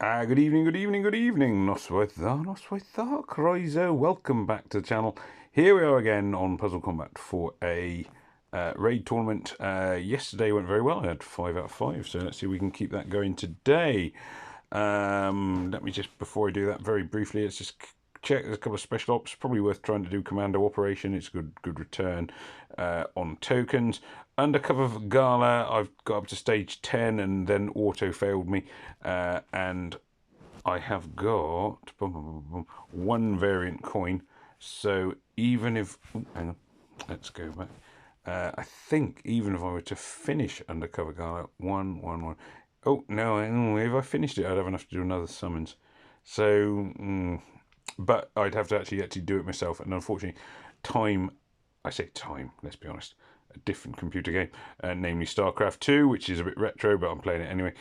Good evening, good evening, good evening. Noswaitha, Croizo. Welcome back to the channel. Here we are again on Puzzle Combat for a raid tournament. Yesterday went very well. I had 5 out of 5, so let's see if we can keep that going today. Let me just, before I do that, very briefly, let's just check. There's a couple of special ops. Probably worth trying to do commando operation. It's a good return on tokens. Undercover Gala, I've got up to stage 10 and then auto failed me. And I have got one variant coin. So even if... hang on. Let's go back. I think even if I were to finish Undercover Gala, 1. Oh, no, if I finished it, I'd have enough to do another summons. So, but I'd have to actually do it myself. And unfortunately, I say time, let's be honest, a different computer game, namely StarCraft 2, which is a bit retro, but I'm playing it anyway,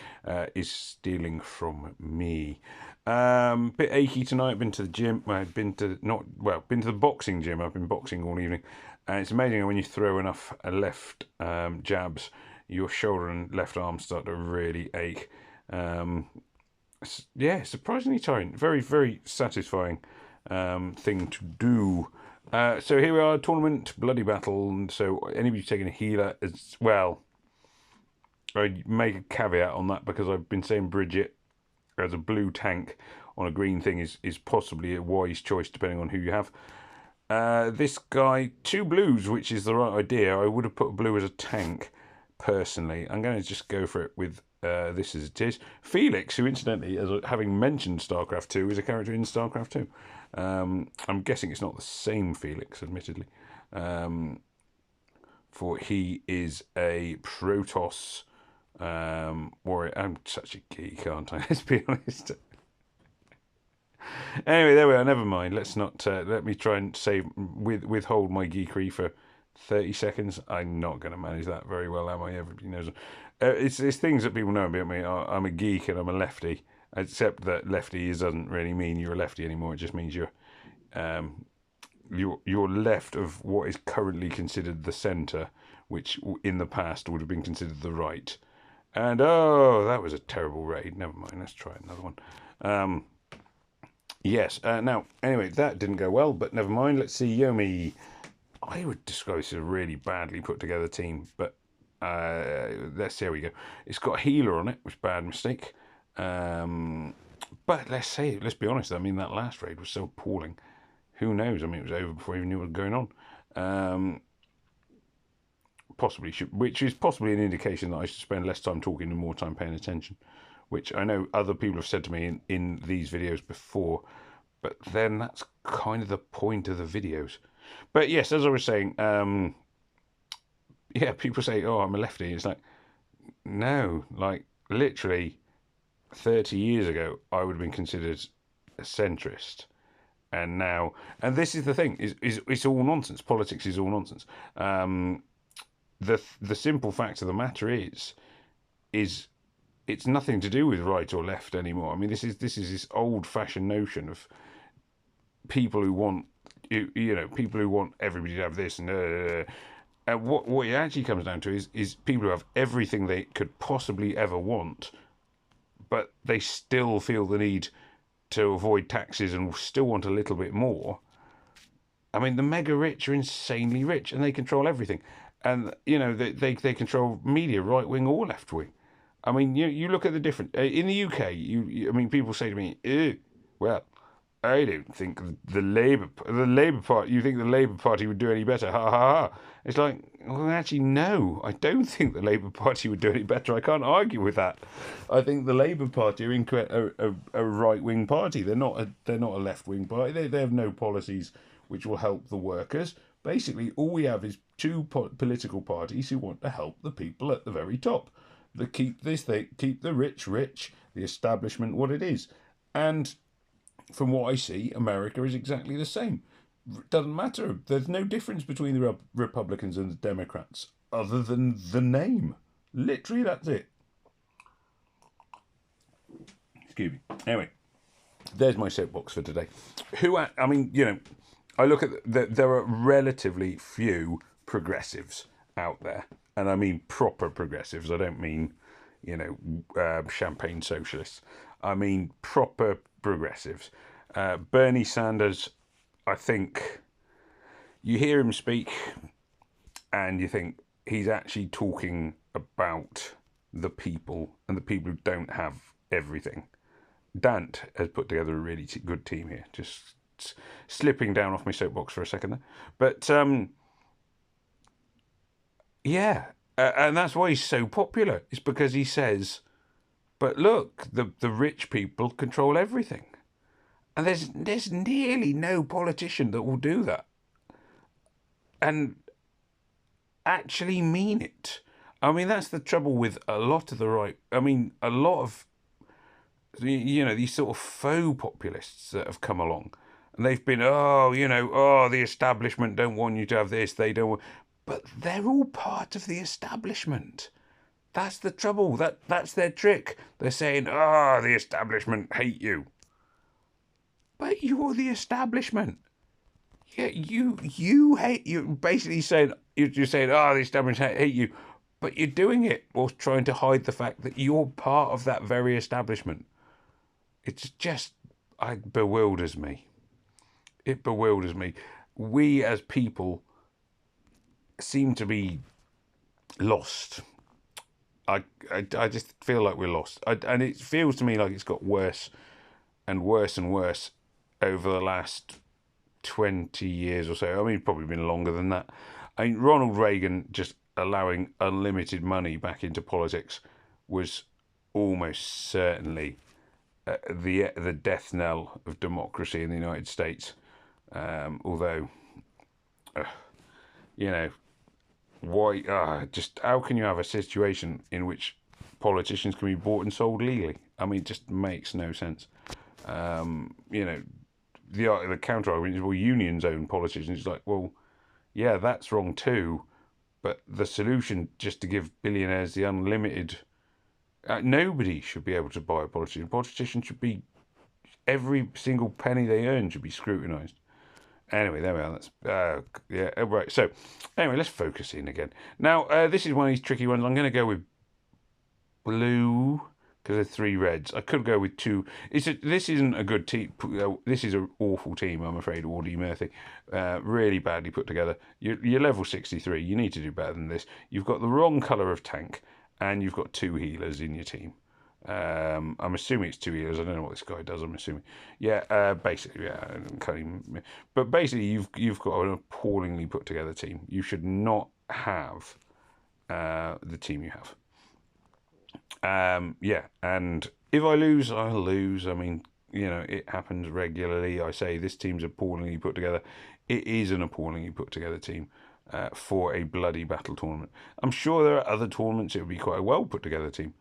is stealing from me. Bit achy tonight. Been to the gym. I've been to the boxing gym. I've been boxing all evening, and it's amazing when you throw enough left jabs, your shoulder and left arm start to really ache. Yeah, surprisingly tiring. Very, very satisfying thing to do. So here we are, tournament, bloody battle. And so anybody taking a healer as well, I make a caveat on that because I've been saying Bridget as a blue tank on a green thing is possibly a wise choice depending on who you have. This guy, 2 blues, which is the right idea. I would have put blue as a tank, personally. I'm going to just go for it with this as it is. Felix, who incidentally, as having mentioned StarCraft 2, is a character in StarCraft 2. I'm guessing it's not the same Felix, admittedly. For he is a Protoss warrior. I'm such a geek, aren't I? Let's be honest. Anyway, there we are. Never mind. Let's not. Let me try and withhold my geekery for 30 seconds. I'm not going to manage that very well, am I? Everybody knows. It's things that people know about me. I'm a geek and I'm a lefty. Except that lefty doesn't really mean you're a lefty anymore. It just means you're left of what is currently considered the centre, which in the past would have been considered the right. And oh, that was a terrible raid. Never mind. Let's try another one. Yes. Now, anyway, that didn't go well, but never mind. Let's see. Yomi. I would describe this as a really badly put together team, but let's see how we go. It's got a healer on it, which is a bad mistake. But let's be honest. I mean, that last raid was so appalling. Who knows? I mean, it was over before I even knew what was going on. Which is possibly an indication that I should spend less time talking and more time paying attention, which I know other people have said to me in these videos before, but then that's kind of the point of the videos. But yes, as I was saying, yeah, people say, oh, I'm a lefty. It's like, no, like literally 30 years ago, I would have been considered a centrist. And now, and this is the thing, it's all nonsense. Politics is all nonsense. The simple fact of the matter is it's nothing to do with right or left anymore. I mean, this is this old-fashioned notion of people who want people who want everybody to have this and what it actually comes down to is people who have everything they could possibly ever want, but they still feel the need to avoid taxes and still want a little bit more. I mean, the mega rich are insanely rich and they control everything. And, they control media, right wing or left wing. I mean, you look at the different... in the UK, I mean, people say to me, well, I don't think the Labour Party... You think the Labour Party would do any better? Ha, ha, ha. It's like, well, actually, no. I don't think the Labour Party would do any better. I can't argue with that. I think the Labour Party are a right-wing party. They're not a left-wing party. They have no policies which will help the workers. Basically, all we have is 2 political parties who want to help the people at the very top. They keep the rich rich, the establishment what it is. And from what I see, America is exactly the same. It doesn't matter. There's no difference between the Republicans and the Democrats other than the name. Literally, that's it. Excuse me. Anyway, there's my soapbox for today. I mean, I look at there are relatively few progressives out there, and I mean proper progressives. I don't mean champagne socialists. I mean, proper progressives. Bernie Sanders, I think you hear him speak and you think he's actually talking about the people and the people who don't have everything. Dant has put together a really good team here. Just slipping down off my soapbox for a second there. But yeah, and that's why he's so popular. It's because he says, but look, the rich people control everything. And there's nearly no politician that will do that and actually mean it. I mean, that's the trouble with a lot of the right. I mean, a lot of these sort of faux populists that have come along, and they've been, the establishment don't want you to have this, they don't want, but they're all part of the establishment. That's the trouble. That's their trick. They're saying, the establishment hate you. But you're the establishment. Yeah, you hate. You're basically saying you're saying, the establishment hate you, but you're doing it whilst trying to hide the fact that you're part of that very establishment. It's just, it bewilders me. It bewilders me. We as people seem to be lost. I just feel like we're lost. And it feels to me like it's got worse and worse and worse over the last 20 years or so. I mean, it's probably been longer than that. I mean, Ronald Reagan just allowing unlimited money back into politics was almost certainly the death knell of democracy in the United States. Although, why? Just how can you have a situation in which politicians can be bought and sold legally? I mean, it just makes no sense. The counter argument is, well, unions own politicians. It's like, well, yeah, that's wrong too. But the solution just to give billionaires the unlimited, nobody should be able to buy a politician. Politicians should be, every single penny they earn should be scrutinised. Anyway, there we are. That's right. So, anyway, let's focus in again. Now, this is one of these tricky ones. I'm going to go with blue because there's 3 reds. I could go with 2. This isn't a good team. This is an awful team, I'm afraid. Audie Murphy, really badly put together. You're level 63. You need to do better than this. You've got the wrong colour of tank, and you've got 2 healers in your team. I'm assuming it's 2 healers. I don't know what this guy does. I'm assuming, basically, but basically, you've got an appallingly put together team. You should not have the team you have. And if I lose, I'll lose. I mean, it happens regularly. I say this team's appallingly put together. It is an appallingly put together team for a bloody battle tournament. I'm sure there are other tournaments it would be quite a well put together team,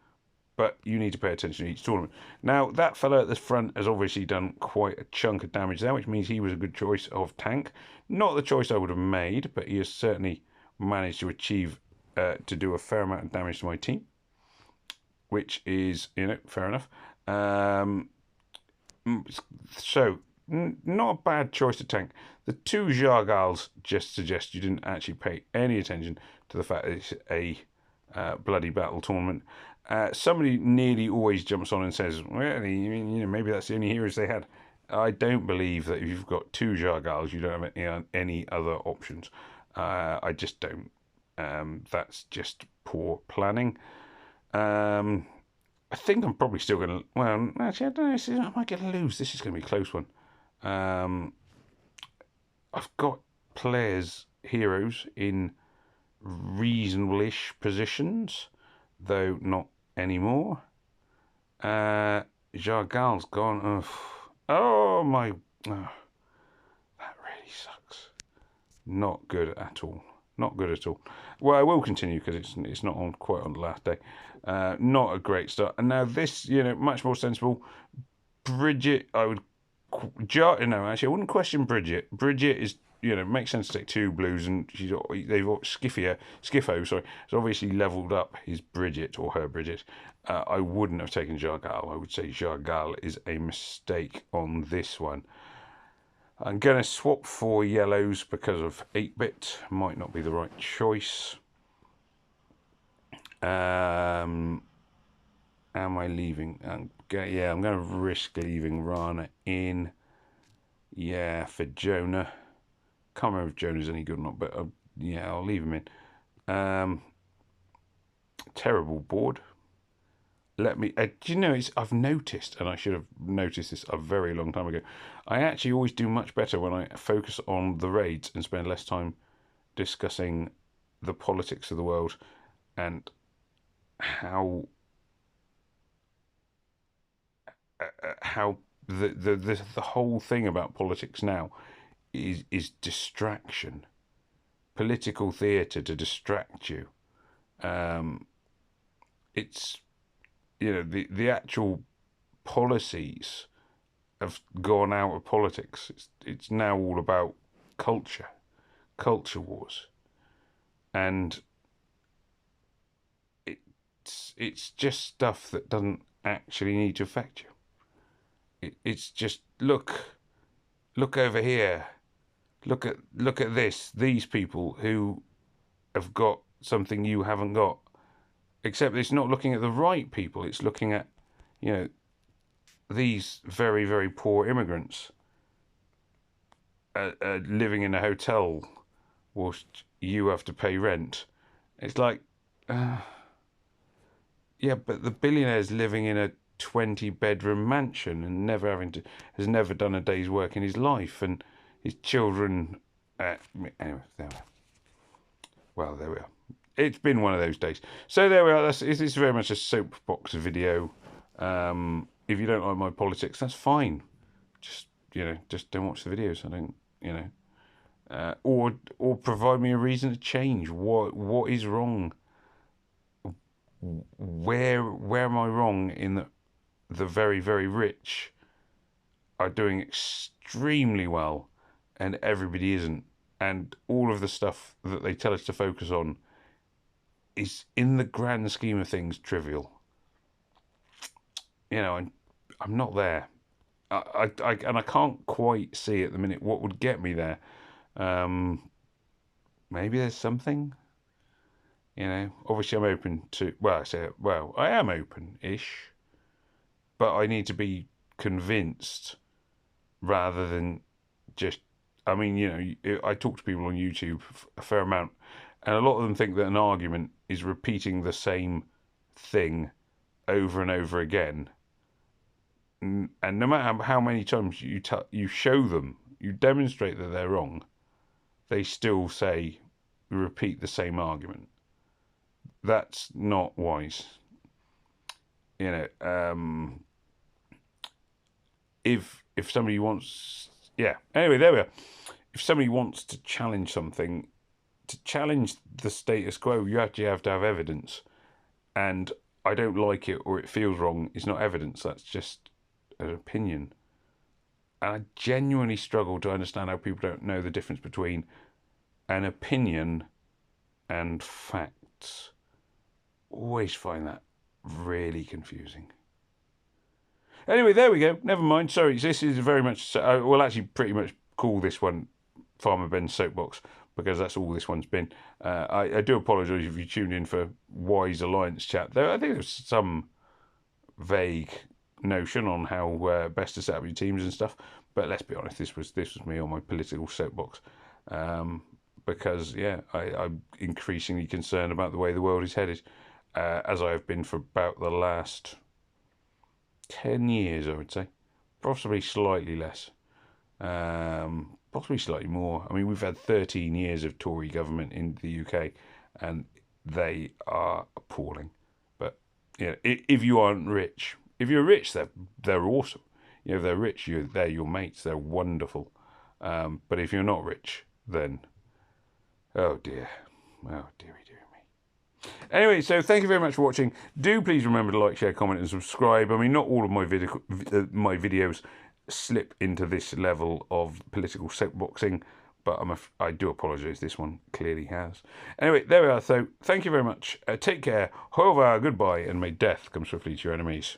but you need to pay attention to each tournament. Now, that fella at the front has obviously done quite a chunk of damage there, which means he was a good choice of tank. Not the choice I would have made, but he has certainly managed to achieve to do a fair amount of damage to my team, which is, fair enough. So, not a bad choice to tank. The 2 Jargals just suggest you didn't actually pay any attention to the fact that it's a bloody battle tournament. Somebody nearly always jumps on and says, well, maybe that's the only heroes they had. I don't believe that if you've got 2 Jargals, you don't have any other options. I just don't. That's just poor planning. I think I'm probably still going to... Well, actually, I don't know. I might get to lose. This is going to be a close one. I've got heroes in reasonable-ish positions, though not anymore. Jargal's gone. Oh, my... Oh, that really sucks. Not good at all. Not good at all. Well, I will continue because it's not quite on the last day. Not a great start. And now this, much more sensible. Bridget, I would... No, actually, I wouldn't question Bridget. Bridget is, makes sense to take 2 blues, and they've got Skiffo, sorry, has obviously levelled up his Bridget, or her Bridget. I wouldn't have taken Jargal. I would say Jargal is a mistake on this one. I'm going to swap for yellows because of 8-bit. Might not be the right choice. And am I leaving? Yeah, I'm going to risk leaving Rana in. Yeah, for Jonah. Can't remember if Jonah's any good or not, but yeah, I'll leave him in. Terrible board. Let me. Do you know? I've noticed, and I should have noticed this a very long time ago. I actually always do much better when I focus on the raids and spend less time discussing the politics of the world and how the whole thing about politics now is distraction, political theatre to distract you. It's the actual policies have gone out of politics. It's now all about culture wars, and it's just stuff that doesn't actually need to affect you. It's just look over here, look at this. These people who have got something you haven't got, except it's not looking at the right people. It's looking at these very, very poor immigrants living in a hotel whilst you have to pay rent. It's like, yeah, but the billionaire's living in a 20-bedroom mansion and has never done a day's work in his life, and his children. Anyway, there we are. Well, there we are. It's been one of those days. So there we are. It's very much a soapbox video. If you don't like my politics, that's fine. Just don't watch the videos. I don't, or provide me a reason to change. What is wrong? Where am I wrong in that the very, very rich are doing extremely well and everybody isn't, and all of the stuff that they tell us to focus on is, in the grand scheme of things, trivial. I'm not there. I can't quite see at the minute what would get me there. Maybe there's something. Obviously I'm open to. I am open-ish, but I need to be convinced rather than just. I mean, I talk to people on YouTube a fair amount, and a lot of them think that an argument is repeating the same thing over and over again. And no matter how many times you show them, you demonstrate that they're wrong, they still say, repeat the same argument. That's not wise. If somebody wants, yeah. Anyway, there we are. If somebody wants to challenge something, to challenge the status quo, you actually have to have evidence. And I don't like it or it feels wrong. It's not evidence. That's just an opinion. And I genuinely struggle to understand how people don't know the difference between an opinion and facts. Always find that really confusing. Anyway, there we go. Never mind. Sorry, this is very much. We'll actually pretty much call this one Farmer Ben's Soapbox, because that's all this one's been. I do apologise if you tuned in for Wise Alliance chat. I think there's some vague notion on how best to set up your teams and stuff. But let's be honest, this was me on my political soapbox. Because I'm increasingly concerned about the way the world is headed, as I have been for about the last 10 years, I would say. Possibly slightly less. Possibly slightly more. I mean, we've had 13 years of Tory government in the UK, and they are appalling. But if you aren't rich, if you're rich, they're awesome. If they're rich, they're your mates. They're wonderful. But if you're not rich, then oh dear, dearie me. Anyway, so thank you very much for watching. Do please remember to like, share, comment, and subscribe. I mean, not all of my videos slip into this level of political soapboxing, but I do apologise. This one clearly has. Anyway, there we are. So thank you very much. Take care. Au revoir. Goodbye, and may death come swiftly to your enemies.